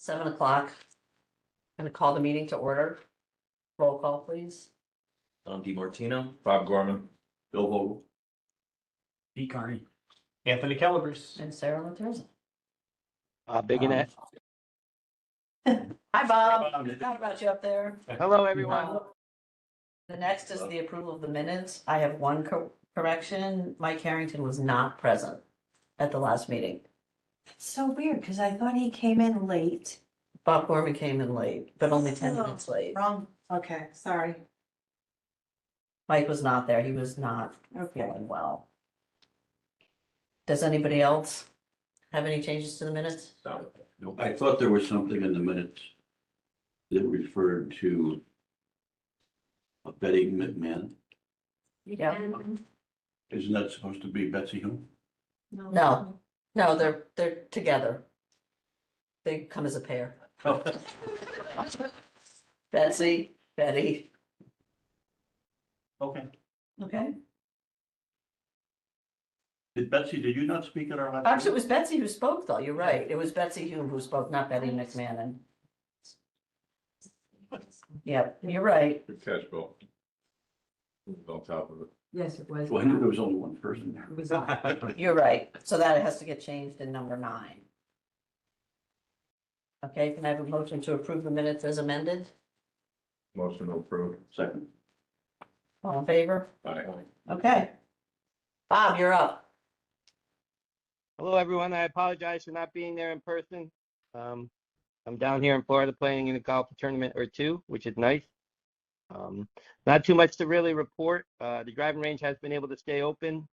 7 o'clock. Gonna call the meeting to order. Roll call, please. Tom DiMartino. Bob Gorman. Bill Vogel. Pete Carney. Anthony Calabres. And Sarah Materza. Big Annette. Hi, Bob. Forgot about you up there. Hello, everyone. The next is the approval of the minutes. I have one correction. Mike Harrington was not present at the last meeting. It's so weird, because I thought he came in late. Bob Gorman came in late, but only 10 minutes late. Wrong. Okay, sorry. Mike was not there. He was not Okay. feeling well. Does anybody else have any changes to the minutes? No. I thought there was something in the minutes that referred to Betty McMahon. Yeah. Isn't that supposed to be Betsy who? No, they're together. They come as a pair. Betsy, Betty, Okay. okay? Did you not speak at our last? Actually, it was Betsy who spoke, though, you're right. It was Betsy Hume who spoke, not Betty McMahon. Yep, you're right. Good catch, Bill. On top of it. Yes, it was. Well, I knew there was only one person there. You're right. So that has to get changed in number 9. Okay, can I have a motion to approve the minutes as amended? Motion to approve. Second. All in favor? Aye. Okay. Bob, you're up. Hello, everyone. I apologize for not being there in person. I'm down here in Florida playing in a golf tournament or two, which is nice. Not too much to really report. The driving range has been able to stay open.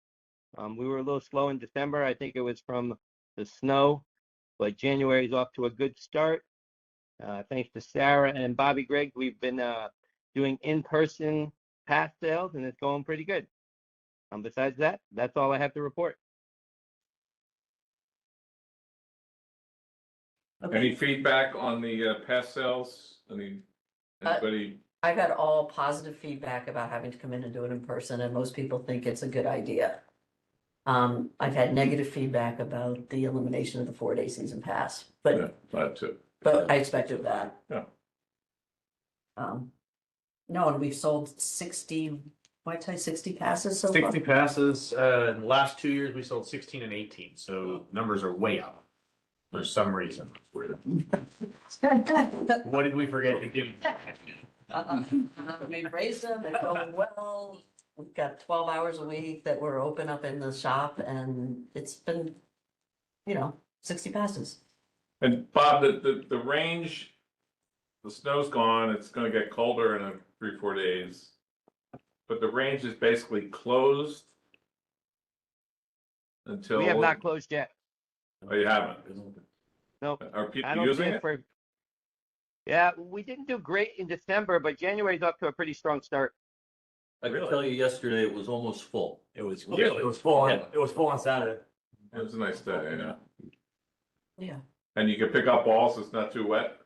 We were a little slow in December. I think it was from the snow, but January is off to a good start. Thanks to Sarah and Bobby Gregg, we've been doing in-person pass sales, and it's going pretty good. Besides that, that's all I have to report. Okay. Any feedback on the past sales? Anybody? I've had all positive feedback about having to come in and do it in person, and most people think it's a good idea. I've had negative feedback about the elimination of the 4-day season pass, Yeah, that too. but I expected that. Yeah. No, and we've sold 60, what'd I say, 60 passes so far? 60 passes. In the last 2 years, we sold 16 and 18. So numbers are way up for some reason. What did we forget to do? We've raised them, they're going well. We've got 12 hours a week that we're open up in the shop, and it's been, 60 passes. And Bob, the range, the snow's gone, it's gonna get colder in 3-4 days. But the range is basically closed until. We have not closed yet. Oh, you haven't? Nope. Are I people don't using think it? for. Yeah, we didn't do great in December, but January's off to a pretty strong start. I can tell you yesterday it was almost full. It was full. It was full. Yeah. It was full on Saturday. It was a nice day, yeah. Yeah. And you can pick up balls, it's not too wet?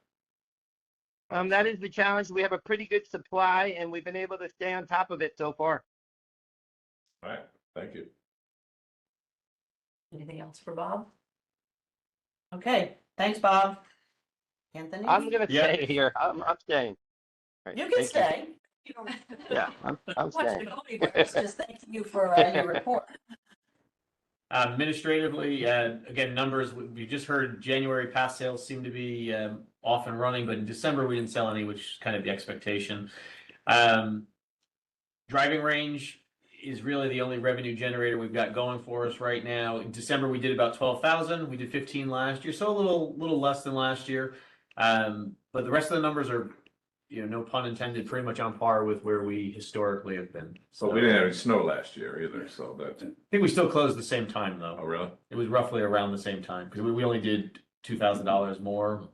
That is the challenge. We have a pretty good supply, and we've been able to stay on top of it so far. All right, thank you. Anything else for Bob? Okay, thanks, Bob. Anthony? I'm gonna Yeah. stay here. I'm staying. All right, You can thank stay. Yeah, I'm Watch staying. the go anywhere. It's just thanking you for your report. Administratively, again, numbers, we just heard January pass sales seem to be off and running, but in December we didn't sell any, which is kind of the expectation. Driving range is really the only revenue generator we've got going for us right now. In December, we did about 12,000. We did 15 last year, so a little less than last year. But the rest of the numbers are, no pun intended, pretty much on par with where we historically have been. So we didn't have any snow last year either, so that's, I think we still closed the same time oh, though. really? It was roughly around the same time because we only did $2,000 more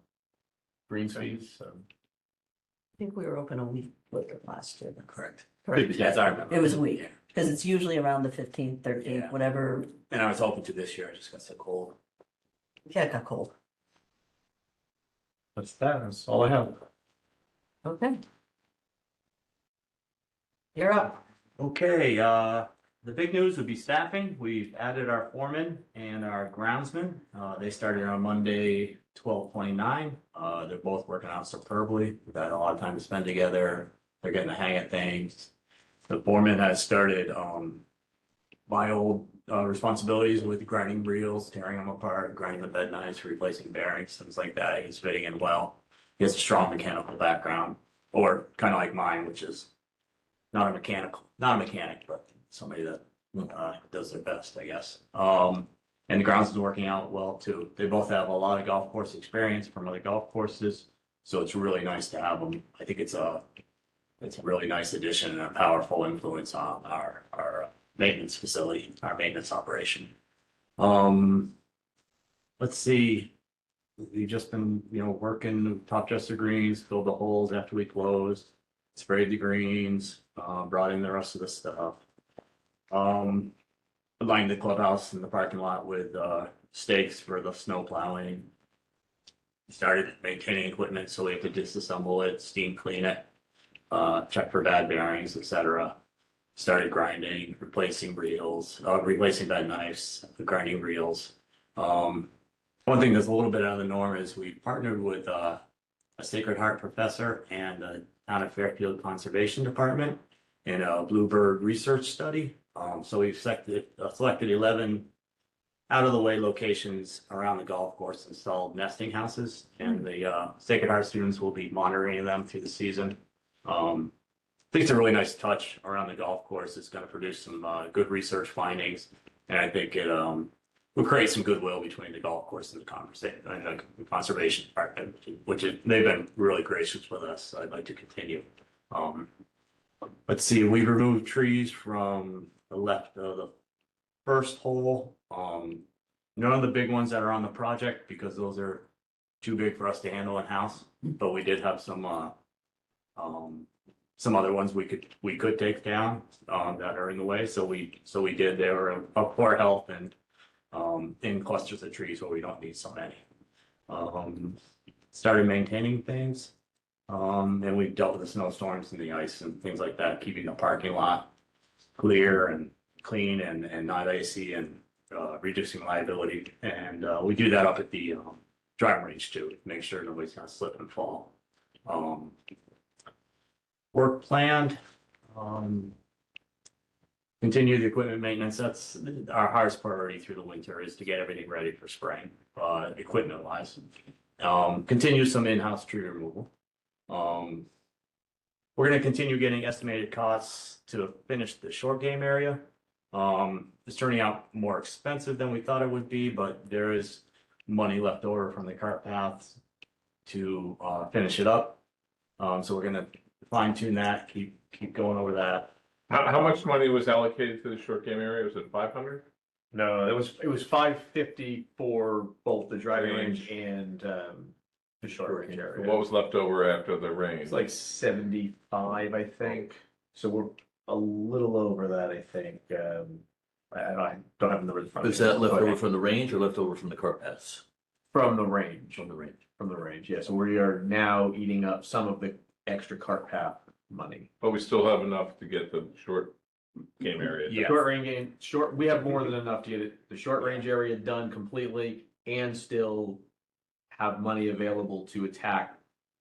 green fees. So. I think we were open a week later last year. Correct. Yes, I remember. It was a week, because it's usually around the 15th, 13th, Yeah. whatever. And I was hoping to this year, I just got so cold. Yeah, it got cold. That's all I have. Okay. You're up. Okay, The big news would be staffing. We've added our foreman and our groundsman. They started on Monday, 12/29. They're both working out superbly. We've had a lot of time to spend together. They're getting the hang of things. The foreman has started my old responsibilities with grinding reels, tearing them apart, grinding the bed knives, replacing bearings, things like that. He's fitting in well. He has a strong mechanical background, or kind of like mine, which is not a mechanic, but somebody that does their best, I guess. And the grounds is working out well too. They both have a lot of golf course experience from other golf courses, so it's really nice to have them. I think it's a really nice addition and a powerful influence on our maintenance facility, our maintenance operation. Let's see. We've just been, working top dresser greens, filled the holes after we closed, sprayed the greens, brought in the rest of the stuff. Lined the clubhouse and the parking lot with stakes for the snow plowing. Started maintaining equipment, so we have to disassemble it, steam clean it, check for bad bearings, etc. Started grinding, replacing reels, replacing bed knives, grinding reels. One thing that's a little bit out of the norm is we partnered with a Sacred Heart professor and a Town of Fairfield Conservation Department in a bluebird research study. So we've selected 11 out of the way locations around the golf course, installed nesting houses, and the Sacred Heart students will be monitoring them through the season. I think it's a really nice touch around the golf course. It's going to produce some good research findings, and I think it will create some goodwill between the golf course and the conservation department, they've been really gracious with us. So I'd like to continue. Let's see, we removed trees from the left of the first hole. None of the big ones that are on the project because those are too big for us to handle in house. But we did have some other ones we could take down that are in the way. So we did. They were of poor health and in clusters of trees where we don't need so many. Started maintaining things. And we've dealt with the snowstorms and the ice and things like that, keeping the parking lot clear and clean and not icy and reducing liability. And we do that up at the driving range too, to make sure nobody's gonna slip and fall. Work planned. Continue the equipment maintenance. That's our highest priority through the winter, is to get everything ready for spring, equipment wise. Continue some in-house tree removal. We're going to continue getting estimated costs to finish the short game area. It's turning out more expensive than we thought it would be, but there is money left over from the cart paths to finish it up. So we're going to fine tune that, keep going over that. How much money was allocated to the short game area? Was it 500? No, it was 550 for both the driving range and the short range area. What was left over after the rain? It's like 75, I think. So we're a little over that, I think. I don't have the numbers in front of me. Is that left but- over from the range or left over from the cart paths? From the range. From the range. From the range, yeah. So we are now eating up some of the extra cart path money. But we still have enough to get the short game area. Yeah. Short range game, we have more than enough to get the short range area done completely and still have money available to attack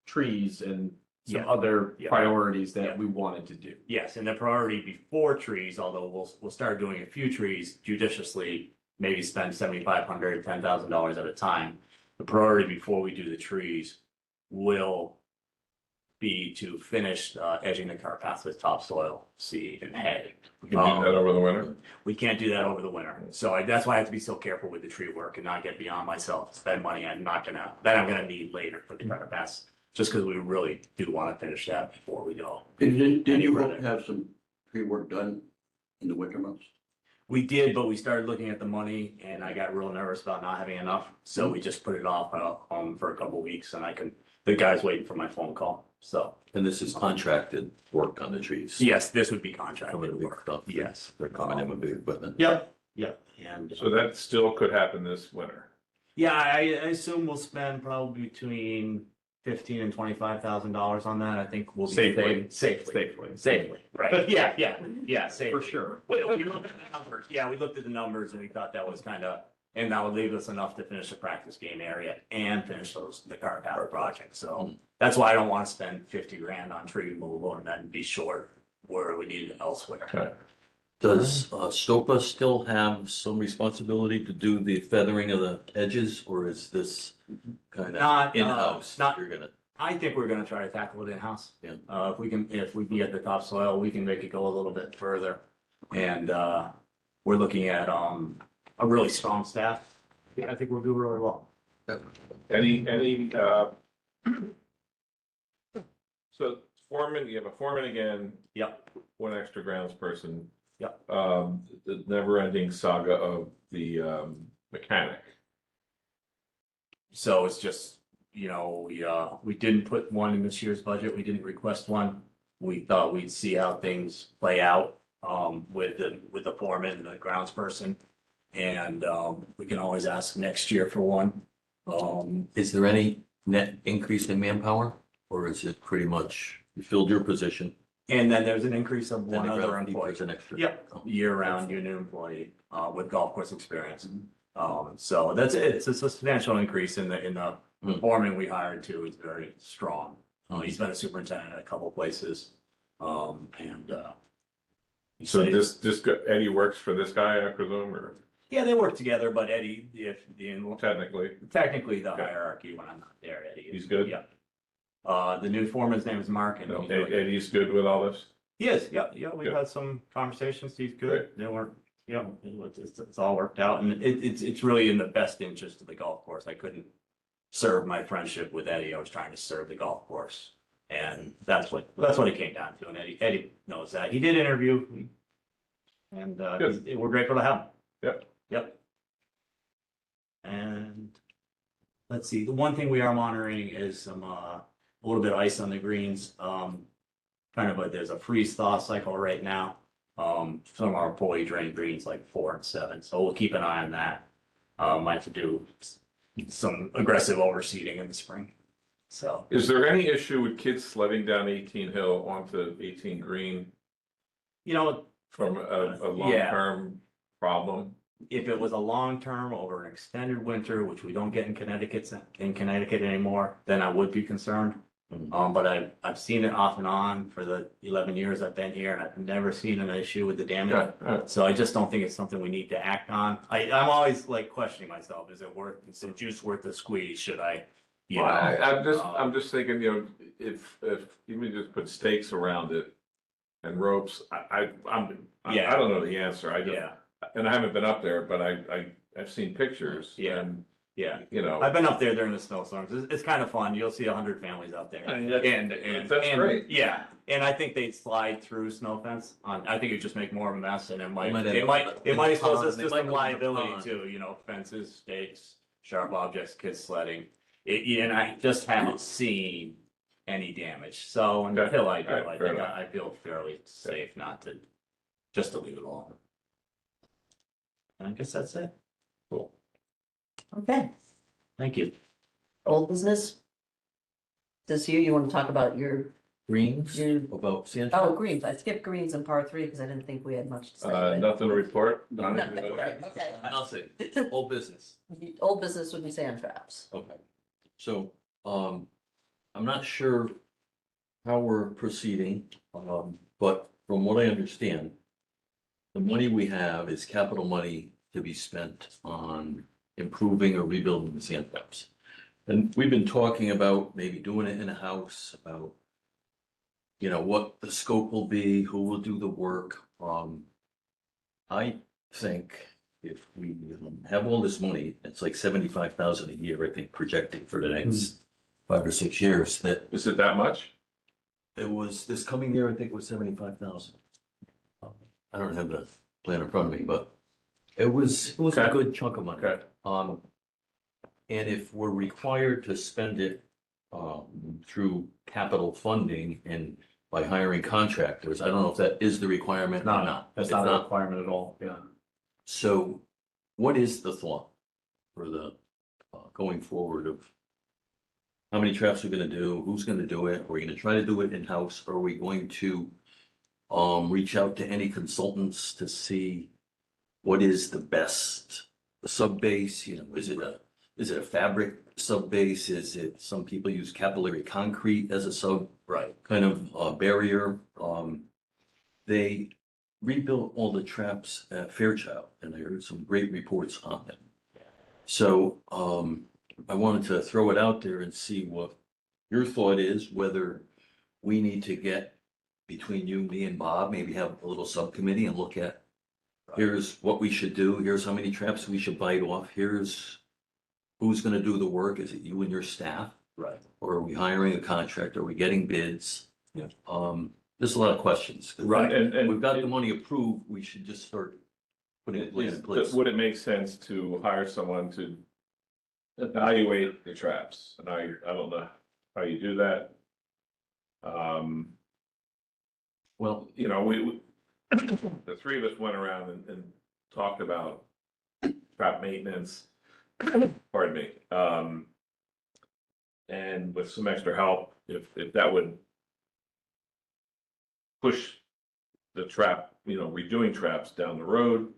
trees and some Yeah. other Yeah. priorities that Yeah. we wanted to do. Yes, and the priority before trees, although we'll start doing a few trees judiciously, maybe spend $7,500, $10,000 at a time. The priority before we do the trees will be to finish edging the cart path with topsoil, seed, and hay. We can do that over the winter. We can't do that over the winter, so that's why I have to be so careful with the tree work and not get beyond myself, spend money I'm gonna need later for the cart paths. Just because we really do want to finish that before we go. Didn't you Any hope further? to have some tree work done in the winter months? We did, but we started looking at the money and I got real nervous about not having enough. So we just put it off for a couple of weeks and the guy's waiting for my phone call. So And this is contracted work on the trees. yes, this would be Coming contracted in big work. stuff. Yes. They're coming in with big equipment. Yep. And So that still could happen this winter. yeah, I assume we'll spend probably between $15,000 and $25,000 on that. I think we'll be Safely. safely, right? Yeah, safely. For sure. We looked at the numbers. Yeah, we looked at the numbers and we thought that was kind of, and that would leave us enough to finish the practice game area and finish the car power project. So that's why I don't want to spend 50 grand on tree removal and then be short where we need it elsewhere. Okay. Does Stopa still have some responsibility to do the feathering of the edges, or is this kind Not, of in-house? not- You're gonna, I think we're gonna try to tackle it in-house. Yeah. If we can get the topsoil, we can make it go a little bit further. And, we're looking at, a really strong staff. Yeah, I think we'll do really well. Any, so foreman, you have a foreman again, Yep, one extra grounds person. Yep. The never-ending saga of the, mechanic. so it's just, we didn't put one in this year's budget. We didn't request one. We thought we'd see how things play out, with the foreman and the grounds person. And, we can always ask next year for one. is there any net increase in manpower, or is it pretty much you filled your position? And then there's an increase of and one the other groundskeeper's employee. an extra? Yep, Oh. year-round union employee, with golf course experience. So that's it. It's a substantial increase in the Hmm. foreman we hired too is very strong. He's been a superintendent at a couple places. And, he So said- Eddie works for this guy, I presume, or Yeah, they work together, but Eddie, technically? technically the Okay. hierarchy when I'm not there, Eddie. is- He's good? Yeah. The new foreman's name is Mark and No, he's really good. Eddie's good with all this? He is, yeah, we've Good. had some conversations, he's good, Great. they weren't, it's all worked out, and it's really in the best interest of the golf course, I couldn't serve my friendship with Eddie, I was trying to serve the golf course, and that's what it came down to, and Eddie knows that, he did interview, and, Good. we're grateful to have him. Yep. Yep. And, let's see, the one thing we are monitoring is some, a little bit of ice on the greens, there's a freeze thaw cycle right now. Some of our poorly drained greens like 4 and 7, so we'll keep an eye on that. Might have to do some aggressive overseeding in the spring. So, Is there any issue with kids sledding down 18 Hill onto 18 Green from a long-term problem? if it was a long term over an extended winter, which we don't get in Connecticut anymore, then I would be concerned. But I've seen it off and on for the 11 years I've been here, and I've never seen an issue with the damage. So I just don't think it's something we need to act on. I'm always like questioning myself, is the juice worth the squeeze? Should I? Well, I'm just thinking, if even just put stakes around it and ropes, I don't know the answer. Yeah, And I haven't been up there, but I've seen pictures. Yeah. And, yeah. you I've been up there during the snowstorms. It's kind of fun. You'll see 100 families out there. I mean, that's great. Yeah, and I think they'd slide through snow fence I think it'd just make more of a mess and it might have- expose us They to might some go in the liability pond. too, fences, stakes, sharp objects, kids sledding. And I just haven't seen any damage. So Okay. until I do, All right, I fair think enough. I feel fairly safe not to, just to leave it alone. And I guess that's it. Cool. Okay, Thank you. old business? This year, you want to talk about your, Greens, You- about sand? oh, greens, I skipped greens in part 3 because I didn't think we had much to say. but- Nothing to report? Nothing, right, okay. Nothing, old business. Old business would be sand traps. Okay, so, I'm not sure how we're proceeding, but from what I understand, the money we have is capital money to be spent on improving or rebuilding the sand traps. And we've been talking about maybe doing it in a house, about, what the scope will be, who will do the work. I think if we have all this money, it's like 75,000 a year, I think, projected for the next 5 or 6 years, that Is it that much? it was, this coming year, I think it was 75,000. I don't have the plan in front of me, but it was a Okay. good chunk of money. Okay. And if we're required to spend it, through capital funding and by hiring contractors, I don't know if that is the requirement or not. That's If not a requirement at all, yeah. So what is the thought for the, going forward of how many traps we're gonna do, who's gonna do it, are we gonna try to do it in-house, or are we going to reach out to any consultants to see what is the best sub base, you know, is it a fabric sub base? Is it, some people use capillary concrete as a sub Right. kind of barrier? They rebuilt all the traps at Fairchild, and I heard some great reports on them. So I wanted to throw it out there and see what your thought is, whether we need to get between you, me, and Bob, maybe have a little subcommittee and look at, here's what we should do, here's how many traps we should bite off, here's who's gonna do the work, is it you and your staff? Right. Or are we hiring a contractor, are we getting bids? Yeah. There's a lot of questions. Right. And We've got the money approved, we should just start putting a plan in place. would it make sense to hire someone to evaluate the traps? And I don't know how you do that. Well, You know, we the three of us went around and talked about trap maintenance, pardon me. And with some extra help, if that would push the trap, you know, redoing traps down the road.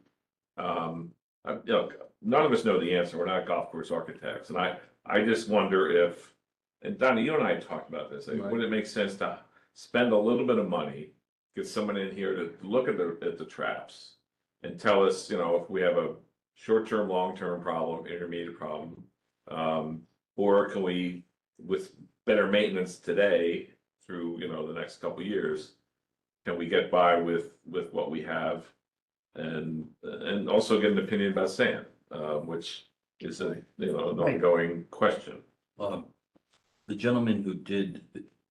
You know, none of us know the answer. We're not golf course architects. And I just wonder if, and Donnie, you and I talked about this, like, would it make sense to spend a little bit of money, get someone in here to look at the traps and tell us, you know, if we have a short-term, long-term problem, intermediate problem, or can we, with better maintenance today through, you know, the next couple of years, can we get by with what we have? And also get an opinion about sand, which is a, you know, an Right. ongoing question. the gentleman who did,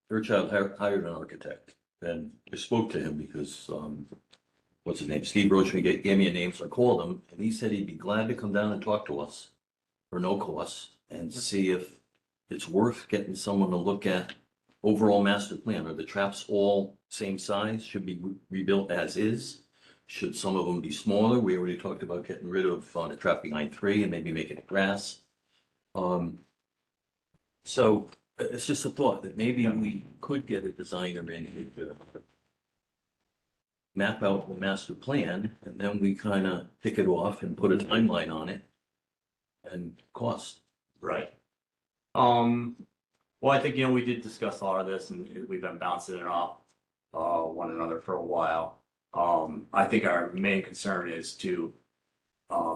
Fairchild hired an architect, and I spoke to him because, what's his name, Steve Roachman gave me a name, so I called him, and he said he'd be glad to come down and talk to us for no cost and see if it's worth getting someone to look at overall master plan. Are the traps all same size? Should be rebuilt as is? Should some of them be smaller? We already talked about getting rid of the trap behind 3 and maybe making it grass. So it's just a thought that maybe we could get a designer in who could map out the master plan, and then we kind of tick it off and put a timeline on it and cost. Right. Well, I think, you know, we did discuss all of this and we've been bouncing it off one another for a while. I think our main concern is to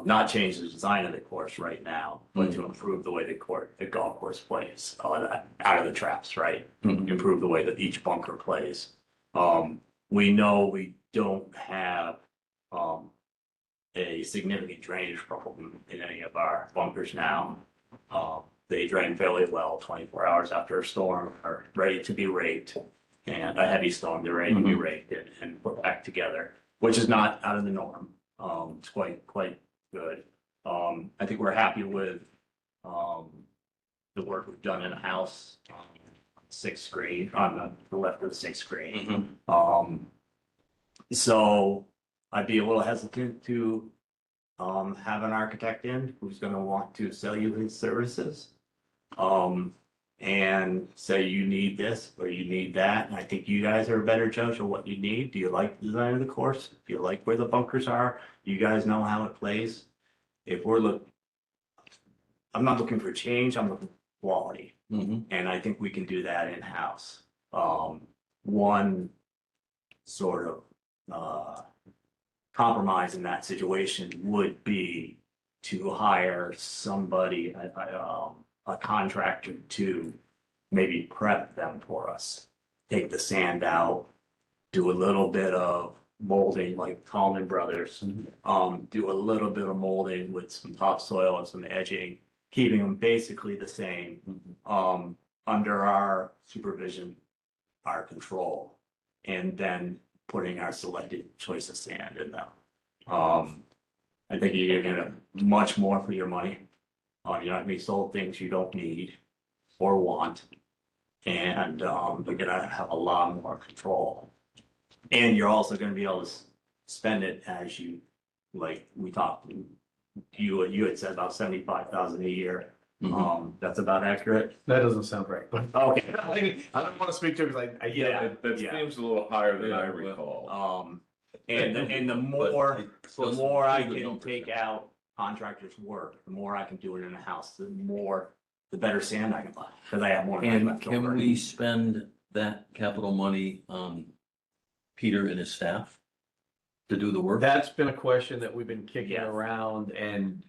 not change the design of the course right now, but to improve the way the golf course plays out of the traps, right? Improve the way that each bunker plays. We know we don't have a significant drainage problem in any of our bunkers now. They drain fairly well 24 hours after a storm, are ready to be raked. And a heavy storm, they're ready to be raked and put back together, which is not out of the norm. It's quite good. I think we're happy with the work we've done in the house, 6th grade, on the left of the 6th grade. So I'd be a little hesitant to have an architect in who's gonna want to sell you his services. And say you need this or you need that. And I think you guys are a better judge of what you need. Do you like the design of the course? Do you like where the bunkers are? You guys know how it plays. If I'm not looking for change, I'm looking for quality. And I think we can do that in-house. One sort of compromise in that situation would be to hire somebody, a contractor to maybe prep them for us. Take the sand out, do a little bit of molding like Tallman Brothers. Do a little bit of molding with some topsoil and some edging, keeping them basically the same, under our supervision, our control, and then putting our selected choice of sand in them. I think you're gonna get much more for your money. You're not gonna be sold things you don't need or want. And you're gonna have a lot more control. And you're also gonna be able to spend it as you, like we talked, you had said about 75,000 a year Mhm. That's about accurate. That doesn't sound right, but. Okay. I don't wanna speak to it because I Yeah. That yeah. seems a little higher than I Yeah, well, recall. And the But more, I the saw some more I pretty good can numbers take there. out contractors' work, the more I can do it in a house, the better sand I can buy, because I have more money And left can over. we spend that capital money on Peter and his staff to do the work? That's been a question that we've been kicking Yeah. around, and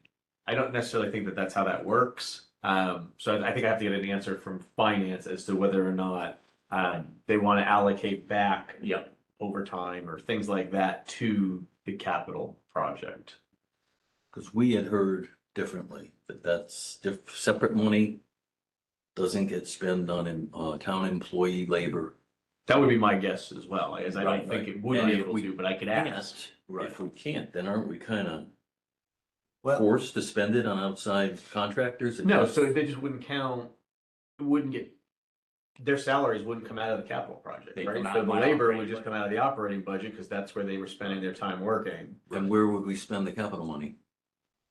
I don't necessarily think that that's how that works. So I think I have to get an answer from finance as to whether or not they want to allocate back Yep, overtime or things like that to the capital project. Because we had heard differently, that separate money doesn't get spent on town employee labor. That would be my guess as well, as I don't Right, think right. it would And be if able we to, but I could can't, ask. If we can't, then aren't we kind of well, forced to spend it on outside contractors? No, so they just wouldn't count, it wouldn't get, their salaries wouldn't come out of the capital project, They right? come out So of the my labor would operating just come out of the operating budget because that's where they were spending their time working. And where would we spend the capital money?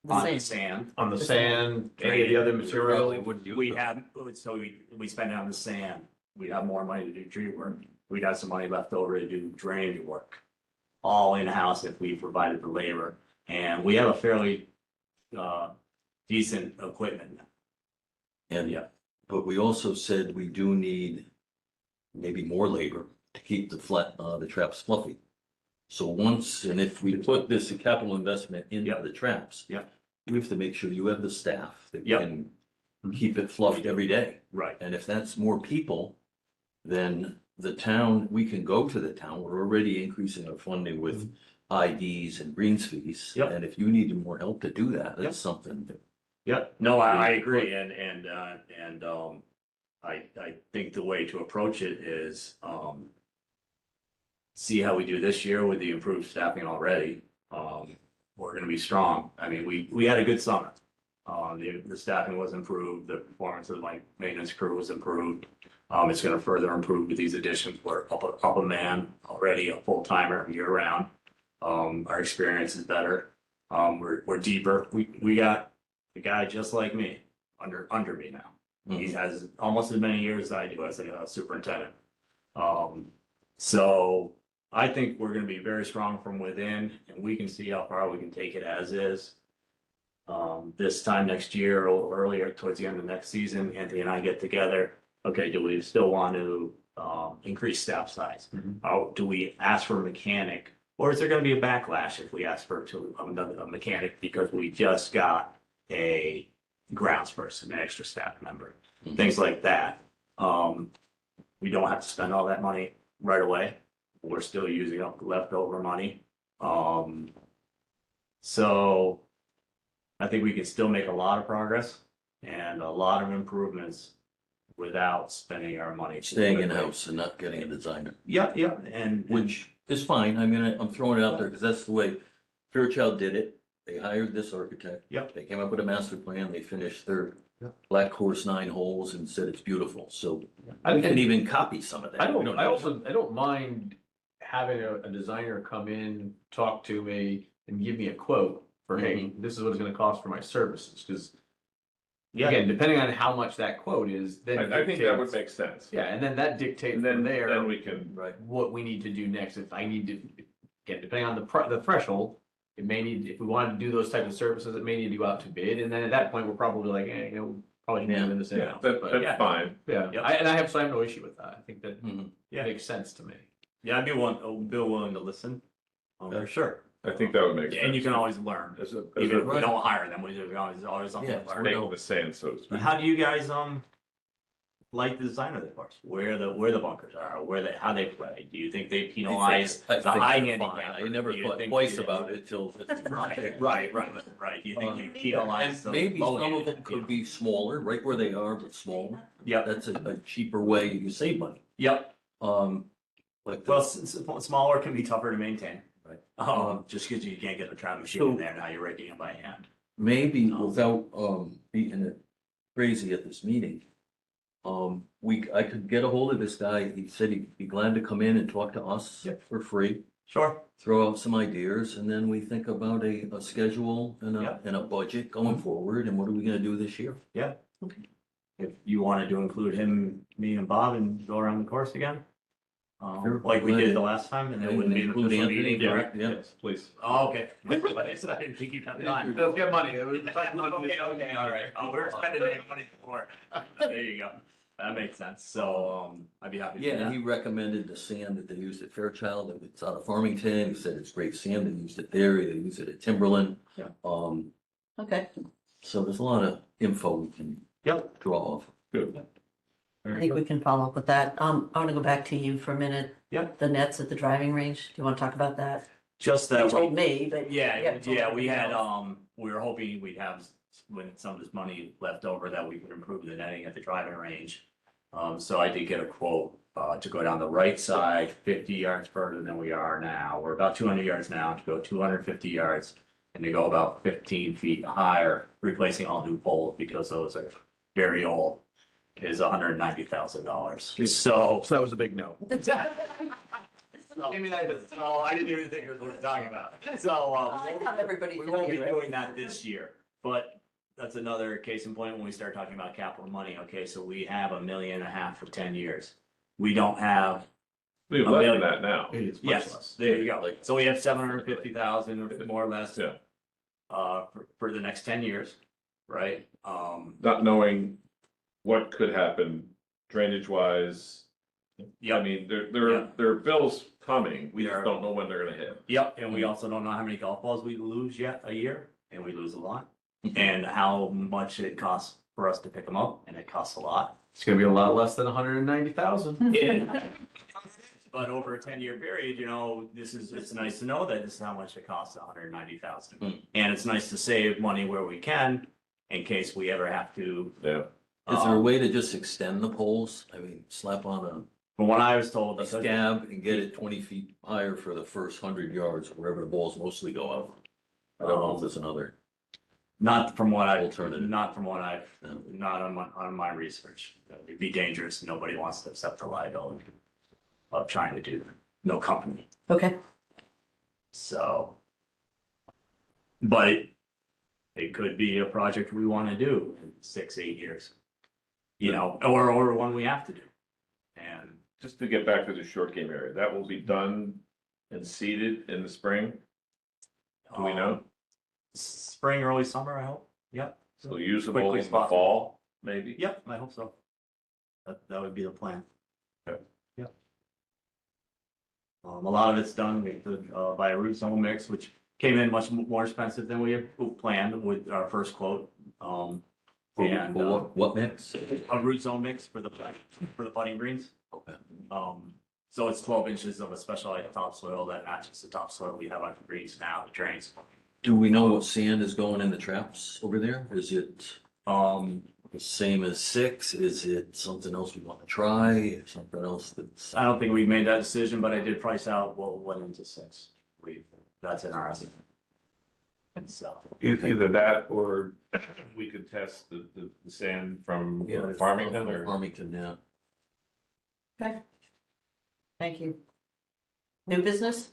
on same. the sand, On the sand, any of the other material. we have, so we spend it on the sand, we'd have more money to do tree work, we'd have some money left over to do drainage work. All in-house if we provided the labor, and we have a fairly, decent equipment. And, Yeah. but we also said we do need maybe more labor to keep the traps fluffy. So once, and if we put this capital investment into Yep. the traps. Yep. We have to make sure you have the staff that Yep. can keep it fluffed every day. Right. And if that's more people, then the town, we can go to the town, we're already increasing our funding with IDs and greens fees. Yep. And if you need more help to do that, Yep. that's something. Yep, no, I agree, and, I think the way to approach it is, see how we do this year with the improved staffing already. We're gonna be strong. I mean, we had a good summer. The staffing was improved, the performance of my maintenance crew was improved. It's gonna further improve with these additions. We're up a man already, a full timer year round. Our experience is better. We're deeper. We got a guy just like me under me now. He has almost as many years as I do as a superintendent. So I think we're gonna be very strong from within, and we can see how far we can take it as is. This time next year or earlier, towards the end of next season, Anthony and I get together. Okay, do we still want to increase staff size? Mhm. How do we ask for a mechanic? Or is there gonna be a backlash if we ask for a mechanic because we just got a grounds person, an extra staff member, Mhm. things like that. We don't have to spend all that money right away. We're still using up leftover money. So I think we can still make a lot of progress and a lot of improvements without spending our money. Staying in-house and not getting a designer, Yeah, yeah, and which is fine. I mean, I'm throwing it out there because that's the way Fairchild did it. They hired this architect. Yep. They came up with a master plan. They finished their Yep. Black Horse 9 holes and said it's beautiful. So I we can think- even copy some of that. We I have don't mind having a designer come in, talk to me and give me a quote for, hey, this is what it's gonna cost for my services, because yeah, again, depending on how much that quote is, then. I think that would dictates- make sense. Yeah, and then that dictates And from then there we can, Right. what we need to do next. If I need to, again, depending on the threshold, it may need, if we wanted to do those types of services, it may need to go out to bid, and then at that point, we're probably like, probably should be doing this yeah, in-house, but that's yeah. fine. yeah, Yep. I have no issue with that. I think that Mhm. Yeah. makes sense to me. yeah, I'd be willing to listen. For sure. I think that would make sense. And you can always learn. As a, Even if Right. we don't hire them, we can always something Yeah, to learn. we're snake in the sand, so to speak. How do you guys like the design of the course? Where the bunkers are, how they play? Do you think they penalize I the think high they're handicap? fine. I never Do you thought think twice they- about it till. Right. Do you think you penalize And the maybe low some of them handicap? could be smaller, right where they are, but smaller. Yep, That's a cheaper way you save money. yep. Like. Well, smaller can be tougher to maintain. Right. Just because you can't get a trap machine in there, now you're raking it by hand. Maybe without beating it crazy at this meeting. I could get a hold of this guy. He said he'd be glad to come in and talk to us Yep. for free. Sure. throw out some ideas, and then we think about a schedule and Yeah. and a budget going forward, and what are we gonna do this year? Yeah. Okay. If you wanted to include him, me and Bob and go around the course again. Sure. Like we did the last time, and it wouldn't be an Include official Anthony, meeting, correct? Yeah. Yes, please. Oh, okay. But I said I didn't think you'd have time. They'll get money. Okay, all right. Oh, we're spending any money before. There you go. That makes sense. So, I'd be happy to do Yeah, and that. he recommended the sand that they used at Fairchild, that it's out of Farmington, he said it's great sand, they used it there, they use it at Timberland. Yeah. Okay, So there's a lot of info we can Yep. draw off. Good. I think we can follow up with that. I want to go back to you for a minute. Yeah. The nets at the driving range, do you want to talk about that? Just You that. told me, but. Yeah, told yeah, we had, everybody else. we were hoping we'd have, when some of this money left over, that we could improve the netting at the driving range. So I did get a quote, to go down the right side 50 yards further than we are now. We're about 200 yards now, to go 250 yards. And to go about 15 feet higher, replacing all new poles because those are very old, is $190,000. So. that was a big no. Give me that, so I didn't even think it was worth talking about. So, I thought everybody we could won't be hear it. doing that this year, but that's another case in point when we start talking about capital money. Okay, so we have $1.5 million for 10 years. We don't have, We have less than that now. yes, there you go. So we have 750,000 more or less. Yeah. For the next 10 years, right? Not knowing what could happen drainage wise. I Yep, mean, Yeah. there are bills coming. We There just are. don't know when they're gonna hit. yep, and we also don't know how many golf balls we lose yet a year, and we lose a lot. Mm-hmm. And how much it costs for us to pick them up, and it costs a lot. It's gonna be a lot less than 190,000. Yeah. But over a 10-year period, you know, it's nice to know that this is how much it costs, $190,000. Mm. And it's nice to save money where we can, in case we ever have to. Yeah. Is there a um, way to just extend the poles? I mean, slap on From what I was told, a because scab and get it 20 feet higher for the first 100 yards, wherever the balls mostly go out. I don't know if there's another. not from what I've, Alternative. not from what I've, No. not on my research. It'd be dangerous. Nobody wants to accept the liability of trying to do, no company. Okay, So. But it could be a project we want to do in 6-8 years. You know, or one we have to do. And Just to get back to the short game area, that will be done and seeded in the spring. Do we know? Spring, early summer, I hope. Yep. So usable Quickly in the possible. fall, maybe? Yep, I hope so. That would be the plan. Okay. Yep. A lot of it's done by a root zone mix, which came in much more expensive than we had planned with our first quote. And What mix? a root zone mix for the putting greens. Okay. So it's 12 inches of a specialized topsoil that matches the topsoil we have on the greens now, the drains. Do we know what sand is going in the traps over there? Is it the same as 6? Is it something else we want to try? Something else that's? I don't think we made that decision, but I did price out what went into 6. That's in our estimate. And so, Either that or we could test the sand from Farmington or. Farmington, yeah. okay. Thank you. New business?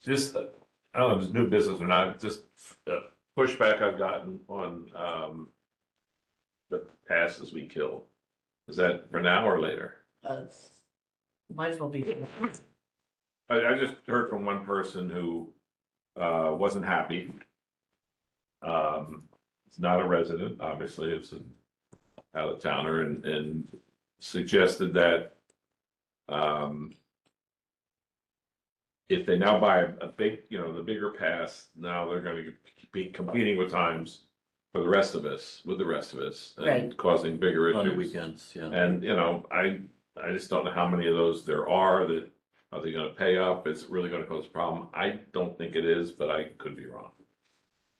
Just, I don't know if it's new business or not, just pushback I've gotten on, the passes we killed. Is that for now or later? Might as well be. I just heard from one person who, wasn't happy. It's not a resident, obviously, it's an out of towner and suggested that, if they now buy a big, the bigger pass, now they're gonna be competing with times for the rest of us, with the rest of us, Right. and causing bigger On the issues. weekends, yeah. And, I just don't know how many of those there are that, are they gonna pay up? Is it really gonna cause a problem? I don't think it is, but I could be wrong.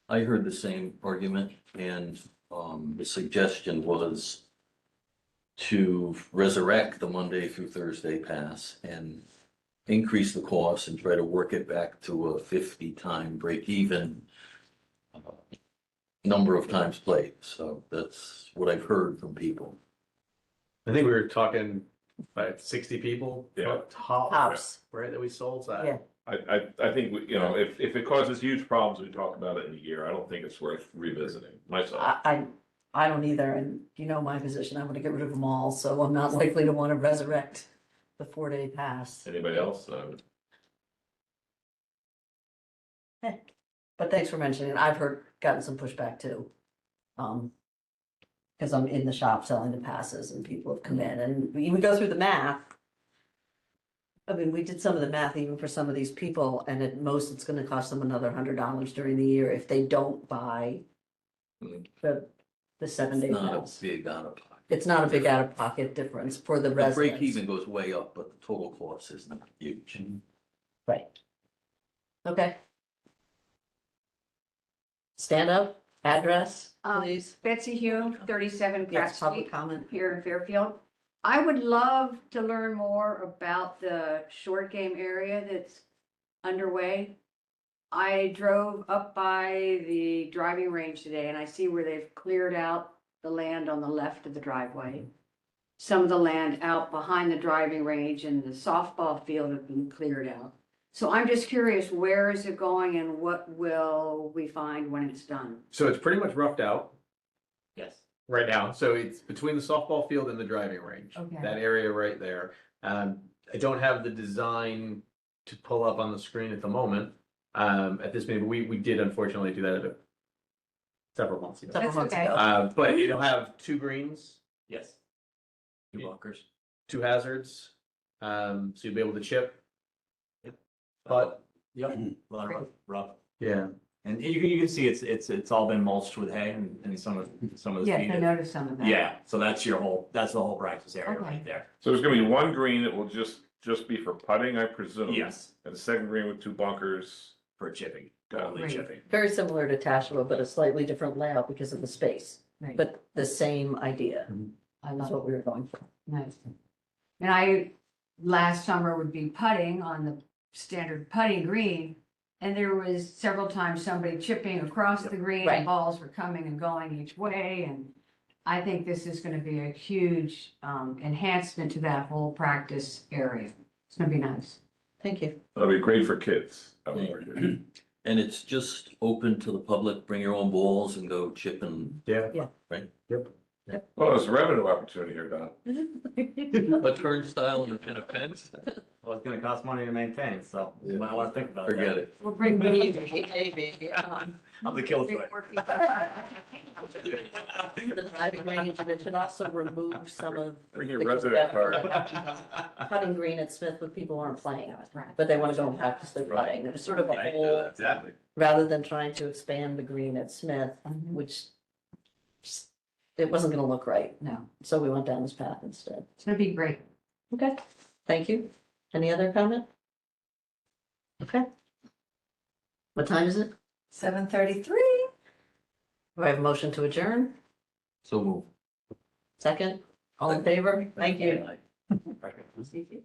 I heard the same argument, and the suggestion was to resurrect the Monday through Thursday pass and increase the cost and try to work it back to a 50-time break even number of times played. So that's what I've heard from people. I think we were talking about 60 people. Yeah. Tops. Right, that we sold. So Yeah. I think, if it causes huge problems, we talk about it in a year. I don't think it's worth revisiting myself. I don't either, and you know my position, I want to get rid of them all, so I'm not likely to want to resurrect the 4-day pass. Anybody else? But thanks for mentioning it. I've gotten some pushback too. Because I'm in the shop selling the passes and people have come in and we go through the math. I mean, we did some of the math even for some of these people and at most it's gonna cost them another $100 during the year if they don't buy Mm. the 7-day Not a pass. big out of pocket. It's not a big out-of-pocket difference for the The break residents. even goes way up, but the total cost is not huge. Right. Okay. Stand up, address, please. Betsy Hume, 37 Pratt Yes, public Street, comment. here in Fairfield. I would love to learn more about the short game area that's underway. I drove up by the driving range today and I see where they've cleared out the land on the left of the driveway. Some of the land out behind the driving range and the softball field have been cleared out. So I'm just curious, where is it going and what will we find when it's done? So it's pretty much roughed out Yes. right now. So it's between the softball field and the driving range. Okay. That area right there. I don't have the design to pull up on the screen at the moment. At this meeting, we did unfortunately do that several months ago. Several That's months okay. ago. But it'll have 2 greens, Yes. 2 bunkers. 2 hazards. So you'll be able to chip. But Yep, a lot of rough. yeah, And you can see it's all been mulched with hay and some of the Yes, feed. I noticed some of that. Yeah, so that's the whole practice area Okay. right there. So there's gonna be one green that will just be for putting, I presume. Yes, And a second green with 2 bunkers. for chipping, Got it. only Great. chipping. Very similar to Tashua, but a slightly different layout because of the space, Right. but the same idea. I That's love what we were going for. it. Nice. And I, last summer would be putting on the standard putting green. And there was several times somebody chipping across the green Right. and balls were coming and going each way. And I think this is gonna be a huge enhancement to that whole practice area. It's gonna be nice. Thank you. That'll be great for kids. I would argue. And it's just open to the public, bring your own balls and go chip and, yeah. Well, there's a revenue opportunity here, Don. a turnstile and a fence, Well, it's gonna cost money to maintain, so you might wanna think about that. forget it. We'll bring maybe, I'm the kill switch. The driving range, and it should also remove some of Bring your the resident card. putting green at Smith when people aren't playing, but they want to go and practice their putting. It's sort of a whole, Exactly. rather than trying to expand the green at Smith, Mhm. which just- it wasn't gonna look right. No, So we went down this path instead. it's gonna be great. Okay, thank you. Any other comment? Okay. What time is it? 7:33. Do I have a motion to adjourn? So move. Second? All in favor? Thank you. Aye. See you.